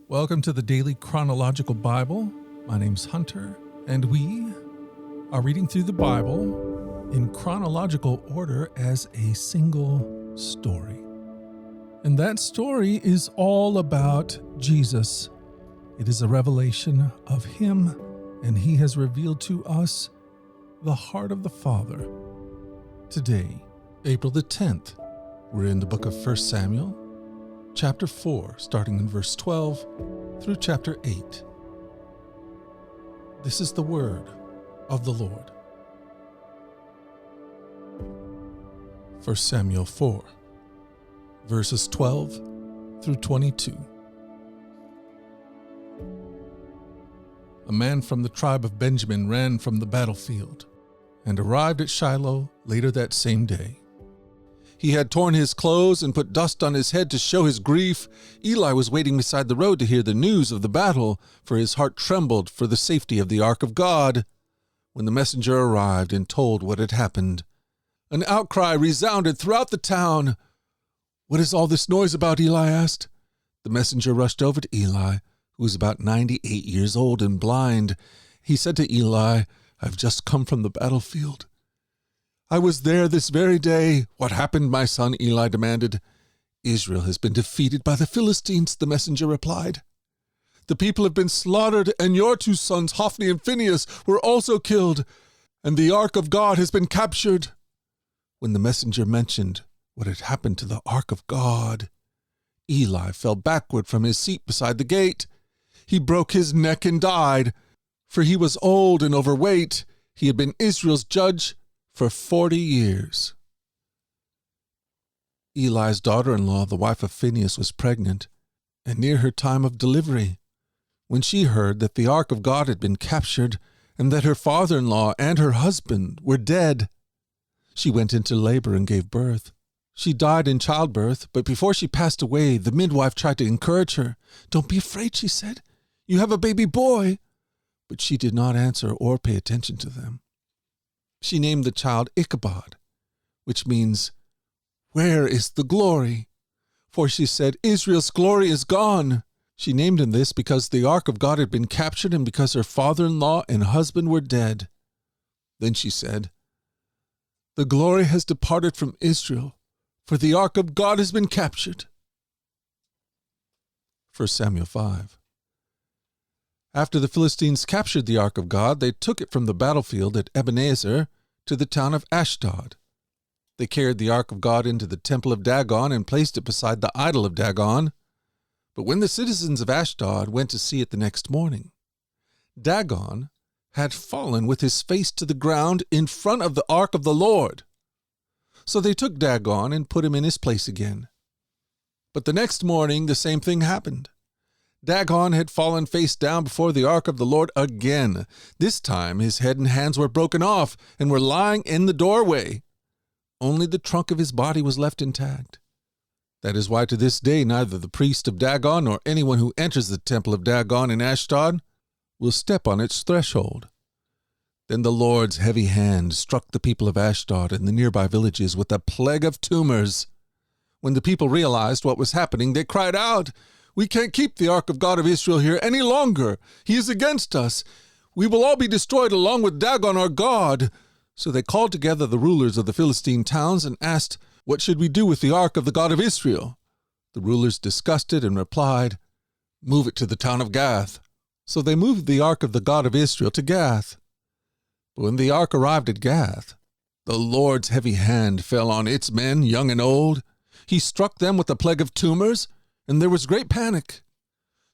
Welcome to the Daily Chronological Bible. My name's Hunter, and we are reading through the Bible in chronological order as a single story. And that story is all about Jesus. It is a revelation of Him, and He has revealed to us the heart of the Father. Today, April the 10th, we're in the book of 1 Samuel, chapter 4, starting in verse 12 through chapter 8. This is the word of the Lord. 1 Samuel 4, verses 12 through 22. A man from the tribe of Benjamin ran from the battlefield and arrived at Shiloh later that same day. He had torn his clothes and put dust on his head to show his grief. Eli was waiting beside the road to hear the news of the battle, for his heart trembled for the safety of the ark of God. When the messenger arrived and told what had happened, an outcry resounded throughout the town. "What is all this noise about?" Eli asked. The messenger rushed over to Eli, who was about 98 years old and blind. He said to Eli, "I've just come from the battlefield." "I was there this very day." "What happened, my son?" Eli demanded. "Israel has been defeated by the Philistines," the messenger replied. "The people have been slaughtered, and your two sons, Hophni and Phinehas, were also killed, and the ark of God has been captured." When the messenger mentioned what had happened to the ark of God, Eli fell backward from his seat beside the gate. He broke his neck and died, for he was old and overweight. He had been Israel's judge for 40 years. Eli's daughter-in-law, the wife of Phinehas, was pregnant and near her time of delivery. When she heard that the ark of God had been captured and that her father-in-law and her husband were dead, she went into labor and gave birth. She died in childbirth, but before she passed away, the midwife tried to encourage her. "Don't be afraid," she said. "You have a baby boy." But she did not answer or pay attention to them. She named the child Ichabod, which means, "Where is the glory?" For she said, "Israel's glory is gone." She named him this because the ark of God had been captured and because her father-in-law and husband were dead. Then she said, "The glory has departed from Israel, for the ark of God has been captured." 1 Samuel 5. After the Philistines captured the ark of God, they took it from the battlefield at Ebenezer to the town of Ashdod. They carried the ark of God into the temple of Dagon and placed it beside the idol of Dagon. But when the citizens of Ashdod went to see it the next morning, Dagon had fallen with his face to the ground in front of the ark of the Lord. So they took Dagon and put him in his place again. But the next morning the same thing happened. Dagon had fallen face down before the ark of the Lord again. This time his head and hands were broken off and were lying in the doorway. Only the trunk of his body was left intact. That is why to this day neither the priest of Dagon nor anyone who enters the temple of Dagon in Ashdod will step on its threshold. Then the Lord's heavy hand struck the people of Ashdod and the nearby villages with a plague of tumors. When the people realized what was happening, they cried out, "We can't keep the ark of God of Israel here any longer. He is against us. We will all be destroyed along with Dagon our God." So they called together the rulers of the Philistine towns and asked, "What should we do with the ark of the God of Israel?" The rulers discussed it and replied, "Move it to the town of Gath." So they moved the ark of the God of Israel to Gath. But when the ark arrived at Gath, the Lord's heavy hand fell on its men, young and old. He struck them with a plague of tumors, and there was great panic.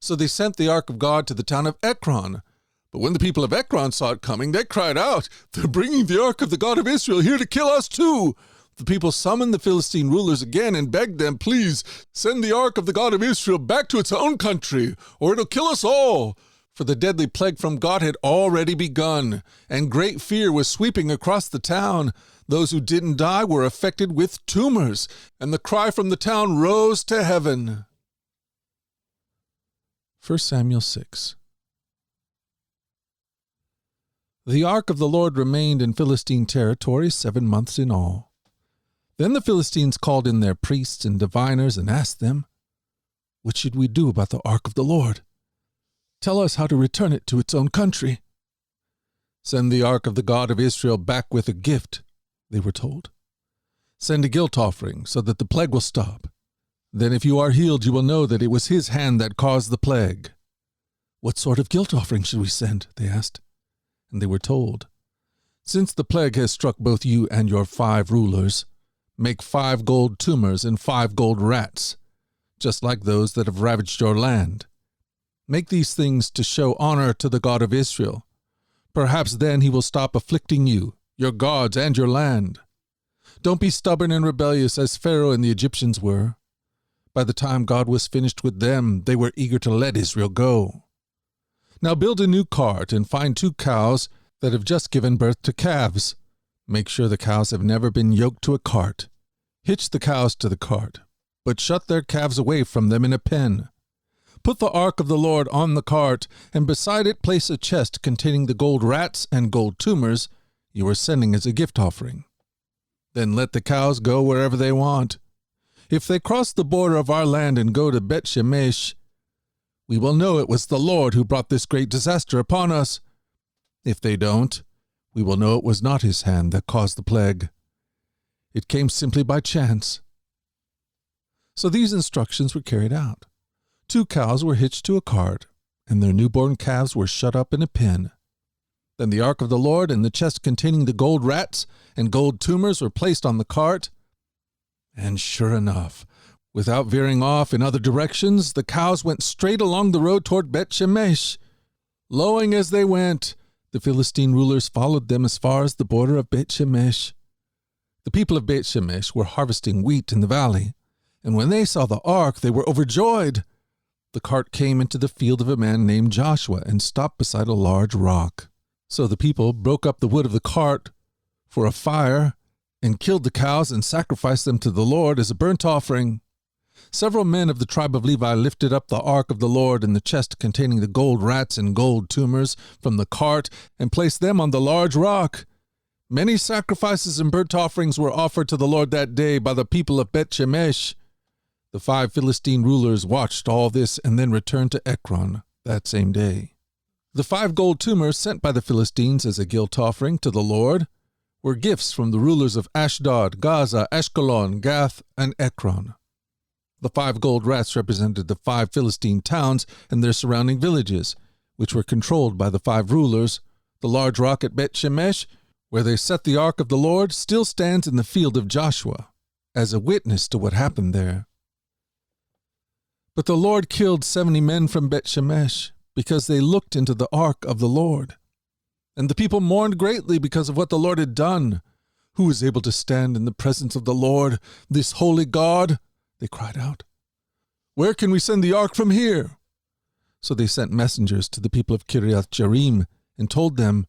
So they sent the ark of God to the town of Ekron. But when the people of Ekron saw it coming, they cried out, "They're bringing the ark of the God of Israel here to kill us too." The people summoned the Philistine rulers again and begged them, "Please send the ark of the God of Israel back to its own country, or it'll kill us all." For the deadly plague from God had already begun, and great fear was sweeping across the town. Those who didn't die were affected with tumors, and the cry from the town rose to heaven. 1 Samuel 6. The ark of the Lord remained in Philistine territory 7 months in all. Then the Philistines called in their priests and diviners and asked them, What should we do about the ark of the Lord? Tell us how to return it to its own country." "Send the ark of the God of Israel back with a gift," they were told. "Send a guilt offering so that the plague will stop. Then if you are healed, you will know that it was his hand that caused the plague." "What sort of guilt offering should we send?" they asked. And they were told, "Since the plague has struck both you and your 5 rulers, make 5 gold tumors and 5 gold rats, just like those that have ravaged your land. Make these things to show honor to the God of Israel. Perhaps then he will stop afflicting you, your gods, and your land. Don't be stubborn and rebellious as Pharaoh and the Egyptians were. By the time God was finished with them, they were eager to let Israel go. Now build a new cart and find 2 cows that have just given birth to calves. Make sure the cows have never been yoked to a cart. Hitch the cows to the cart, but shut their calves away from them in a pen. Put the ark of the Lord on the cart, and beside it place a chest containing the gold rats and gold tumors you are sending as a gift offering. Then let the cows go wherever they want. If they cross the border of our land and go to Bet-Shemesh, we will know it was the Lord who brought this great disaster upon us. If they don't, we will know it was not his hand that caused the plague. It came simply by chance." So these instructions were carried out. 2 cows were hitched to a cart, and their newborn calves were shut up in a pen. Then the ark of the Lord and the chest containing the gold rats and gold tumors were placed on the cart. And sure enough, without veering off in other directions, the cows went straight along the road toward Bet-Shemesh. Lowing as they went, the Philistine rulers followed them as far as the border of Bet-Shemesh. The people of Bet-Shemesh were harvesting wheat in the valley, and when they saw the ark, they were overjoyed. The cart came into the field of a man named Joshua and stopped beside a large rock. So the people broke up the wood of the cart for a fire and killed the cows and sacrificed them to the Lord as a burnt offering. Several men of the tribe of Levi lifted up the ark of the Lord and the chest containing the gold rats and gold tumors from the cart and placed them on the large rock. Many sacrifices and burnt offerings were offered to the Lord that day by the people of Bet-Shemesh. The 5 Philistine rulers watched all this and then returned to Ekron that same day. The 5 gold tumors sent by the Philistines as a guilt offering to the Lord were gifts from the rulers of Ashdod, Gaza, Ashkelon, Gath, and Ekron. The 5 gold rats represented the 5 Philistine towns and their surrounding villages, which were controlled by the 5 rulers. The large rock at Bet-Shemesh, where they set the ark of the Lord, still stands in the field of Joshua as a witness to what happened there. But the Lord killed 70 men from Bet-Shemesh because they looked into the ark of the Lord. And the people mourned greatly because of what the Lord had done. "Who is able to stand in the presence of the Lord, this holy God?" they cried out. "Where can we send the ark from here?" So they sent messengers to the people of Kiriath-Jearim and told them,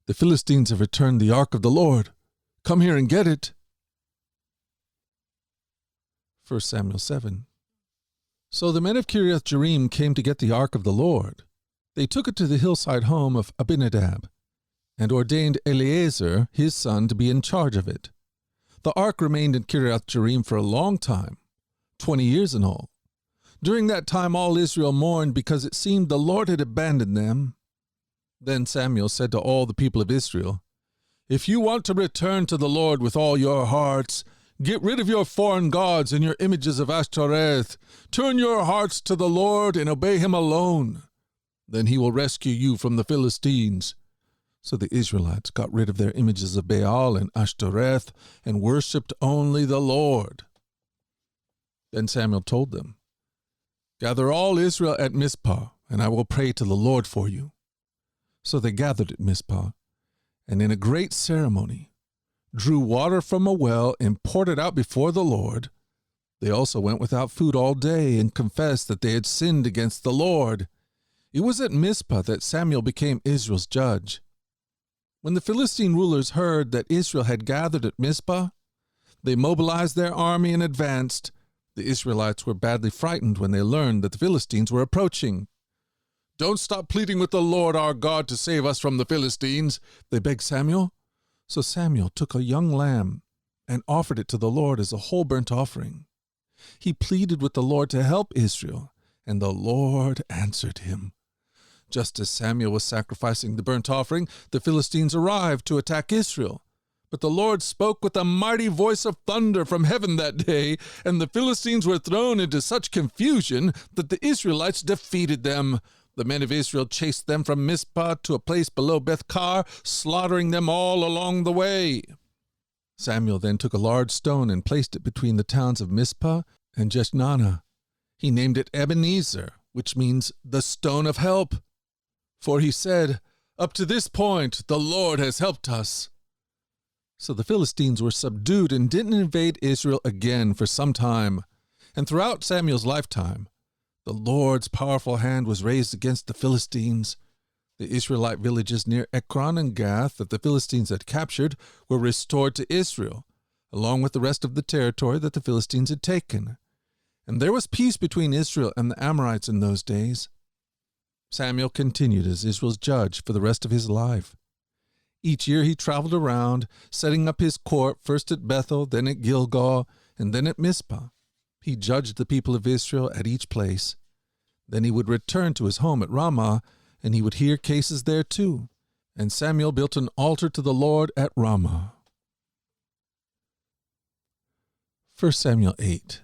"The Philistines have returned the ark of the Lord. Come here and get it." 1 Samuel 7. So the men of Kiriath-Jearim came to get the ark of the Lord. They took it to the hillside home of Abinadab and ordained Eleazar, his son, to be in charge of it. The ark remained in Kiriath-Jearim for a long time, 20 years in all. During that time all Israel mourned because it seemed the Lord had abandoned them. Then Samuel said to all the people of Israel, "If you want to return to the Lord with all your hearts, get rid of your foreign gods and your images of Ashtoreth. Turn your hearts to the Lord and obey him alone. Then he will rescue you from the Philistines." So the Israelites got rid of their images of Baal and Ashtoreth and worshipped only the Lord. Then Samuel told them, "Gather all Israel at Mizpah, and I will pray to the Lord for you." So they gathered at Mizpah, and in a great ceremony drew water from a well and poured it out before the Lord. They also went without food all day and confessed that they had sinned against the Lord. It was at Mizpah that Samuel became Israel's judge. When the Philistine rulers heard that Israel had gathered at Mizpah, they mobilized their army and advanced. The Israelites were badly frightened when they learned that the Philistines were approaching. "Don't stop pleading with the Lord our God to save us from the Philistines," they begged Samuel. So Samuel took a young lamb and offered it to the Lord as a whole burnt offering. He pleaded with the Lord to help Israel And the Lord answered him. Just as Samuel was sacrificing the burnt offering, the Philistines arrived to attack Israel. But the Lord spoke with a mighty voice of thunder from heaven that day, and the Philistines were thrown into such confusion that the Israelites defeated them. The men of Israel chased them from Mizpah to a place below Beth-kar, slaughtering them all along the way. Samuel then took a large stone and placed it between the towns of Mizpah and Jeshnanah. He named it Ebenezer, which means the stone of help. For he said, "Up to this point the Lord has helped us." So the Philistines were subdued and didn't invade Israel again for some time. And throughout Samuel's lifetime, the Lord's powerful hand was raised against the Philistines. The Israelite villages near Ekron and Gath that the Philistines had captured were restored to Israel, along with the rest of the territory that the Philistines had taken. And there was peace between Israel and the Amorites in those days. Samuel continued as Israel's judge for the rest of his life. Each year he traveled around, setting up his court first at Bethel, then at Gilgal, and then at Mizpah. He judged the people of Israel at each place. Then he would return to his home at Ramah, and he would hear cases there too. And Samuel built an altar to the Lord at Ramah. 1 Samuel 8.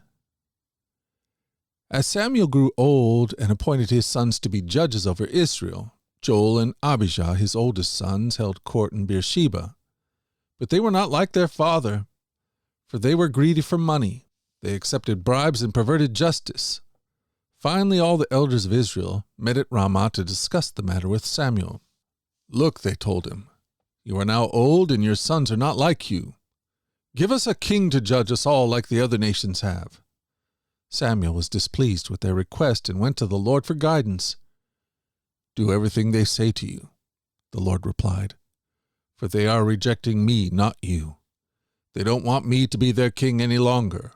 As Samuel grew old and appointed his sons to be judges over Israel, Joel and Abijah, his oldest sons, held court in Beersheba. But they were not like their father, for they were greedy for money. They accepted bribes and perverted justice. Finally, all the elders of Israel met at Ramah to discuss the matter with Samuel. "Look," they told him, "you are now old and your sons are not like you. Give us a king to judge us all like the other nations have." Samuel was displeased with their request and went to the Lord for guidance. "Do everything they say to you," the Lord replied, "for they are rejecting me, not you. They don't want me to be their king any longer.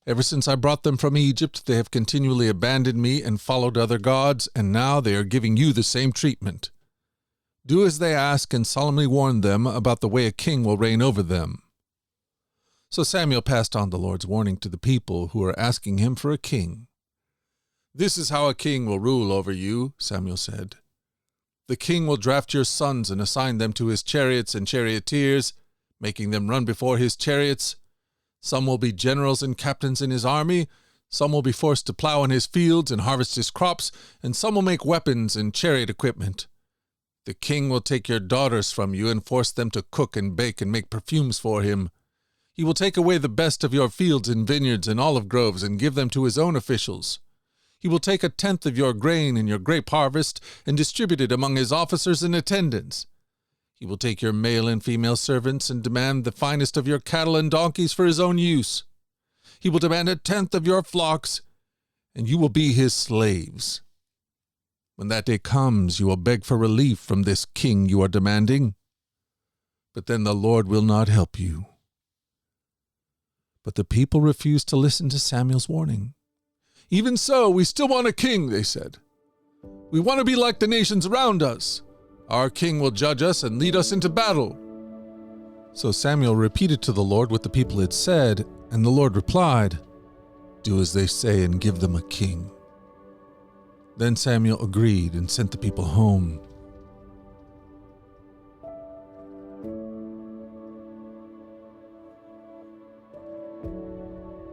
Ever since I brought them from Egypt, they have continually abandoned me and followed other gods, and now they are giving you the same treatment. Do as they ask and solemnly warn them about the way a king will reign over them." So Samuel passed on the Lord's warning to the people who were asking him for a king. "This is how a king will rule over you," Samuel said. "The king will draft your sons and assign them to his chariots and charioteers, making them run before his chariots. Some will be generals and captains in his army, some will be forced to plow in his fields and harvest his crops, and some will make weapons and chariot equipment. The king will take your daughters from you and force them to cook and bake and make perfumes for him. He will take away the best of your fields and vineyards and olive groves and give them to his own officials. He will take 1/10 of your grain and your grape harvest and distribute it among his officers and attendants. He will take your male and female servants and demand the finest of your cattle and donkeys for his own use. He will demand 1/10 of your flocks, and you will be his slaves. When that day comes, you will beg for relief from this king you are demanding. But then the Lord will not help you." But the people refused to listen to Samuel's warning. "Even so, we still want a king," they said. "We want to be like the nations around us. Our king will judge us and lead us into battle." So Samuel repeated to the Lord what the people had said, and the Lord replied, "Do as they say and give them a king." Then Samuel agreed and sent the people home.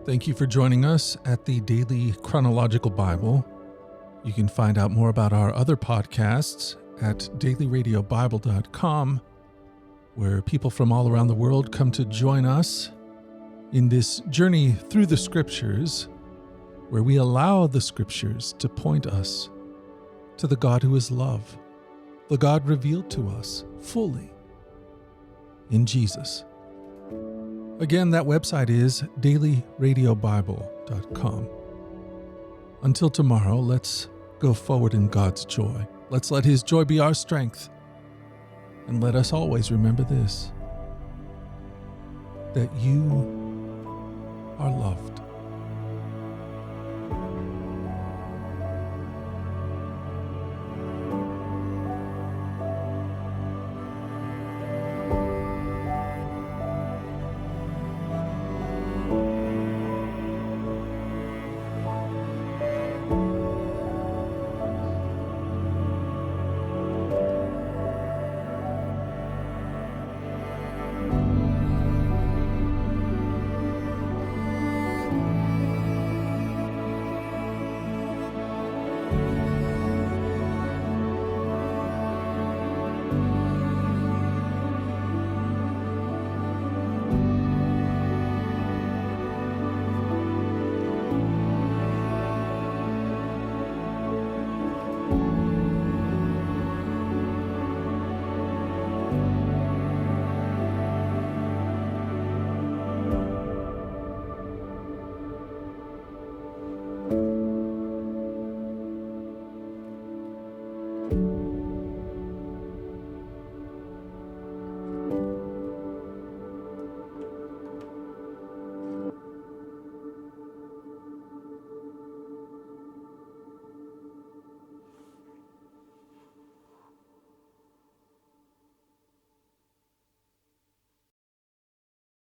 Thank you for joining us at the Daily Chronological Bible. You can find out more about our other podcasts at dailyradiobible.com, where people from all around the world come to join us in this journey through the Scriptures, where we allow the Scriptures to point us to the God who is love, the God revealed to us fully in Jesus. Again, that website is dailyradiobible.com. Until tomorrow, let's go forward in God's joy. Let's let his joy be our strength. And let us always remember this, that you are loved.